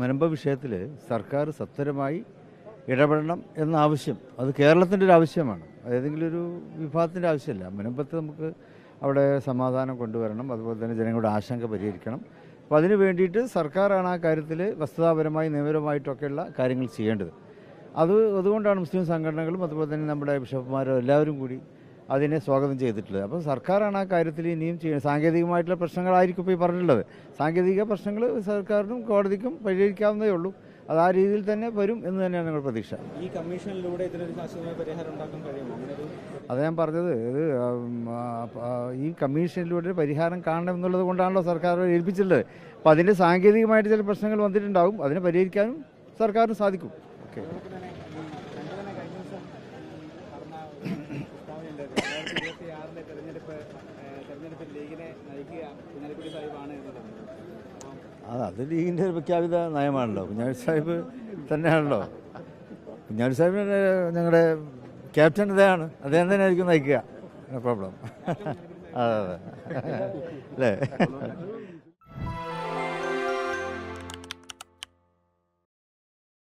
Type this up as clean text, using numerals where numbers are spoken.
മുനമ്പ വിഷയത്തിൽ സർക്കാർ സത്വരമായി ഇടപെടണം എന്ന ആവശ്യം അത് കേരളത്തിൻ്റെ ഒരു ആവശ്യമാണ്. ഏതെങ്കിലും ഒരു വിഭാഗത്തിൻ്റെ ആവശ്യമല്ല. മുനമ്പത്ത് നമുക്ക് അവിടെ സമാധാനം കൊണ്ടുവരണം, അതുപോലെ തന്നെ ജനങ്ങളുടെ ആശങ്ക പരിഹരിക്കണം. അപ്പോൾ അതിന് വേണ്ടിയിട്ട് സർക്കാരാണ് ആ കാര്യത്തിൽ വസ്തുതാപരമായി നിയമപരമായിട്ടൊക്കെയുള്ള കാര്യങ്ങൾ ചെയ്യേണ്ടത്. അതുകൊണ്ടാണ് മുസ്ലിം സംഘടനകളും അതുപോലെ തന്നെ നമ്മുടെ ബിഷപ്പുമാരും എല്ലാവരും കൂടി അതിനെ സ്വാഗതം ചെയ്തിട്ടുള്ളത്. അപ്പോൾ സർക്കാരാണ് ആ കാര്യത്തിൽ ഇനിയും ചെയ്യുന്നത്. സാങ്കേതികമായിട്ടുള്ള പ്രശ്നങ്ങളായിരിക്കും ഇപ്പോൾ ഈ പറഞ്ഞിട്ടുള്ളത്. സാങ്കേതിക പ്രശ്നങ്ങൾ സർക്കാരിനും കോടതിക്കും പരിഹരിക്കാവുന്നതേ ഉള്ളൂ. അത് ആ രീതിയിൽ തന്നെ വരും എന്ന് തന്നെയാണ് ഞങ്ങൾ പ്രതീക്ഷ. ഈ കമ്മീഷനിലൂടെ ഇതിനൊരു ശാശ്വതമായ പരിഹാരം ഉണ്ടാക്കാൻ കഴിയുമോ? അത് ഞാൻ പറഞ്ഞത്, ഇത് ഈ കമ്മീഷനിലൂടെ പരിഹാരം കാണണം എന്നുള്ളത് കൊണ്ടാണല്ലോ സർക്കാർ ഏൽപ്പിച്ചിട്ടുള്ളത്. അപ്പോൾ അതിൻ്റെ സാങ്കേതികമായിട്ട് ചില പ്രശ്നങ്ങൾ വന്നിട്ടുണ്ടാകും. അതിനെ പരിഹരിക്കാനും സർക്കാരിന് സാധിക്കും. ഓക്കെ. അത് ലീഗിൻ്റെ പ്രഖ്യാപിത നയമാണല്ലോ. കുഞ്ഞാലി സാഹിബ് തന്നെയാണല്ലോ. കുഞ്ഞാലി സാഹിബിന് ഞങ്ങളുടെ ക്യാപ്റ്റൻ ഇതാണ്. അദ്ദേഹം തന്നെ ആയിരിക്കും നയിക്കുക. No problem. അതെ അതെ അല്ലേ?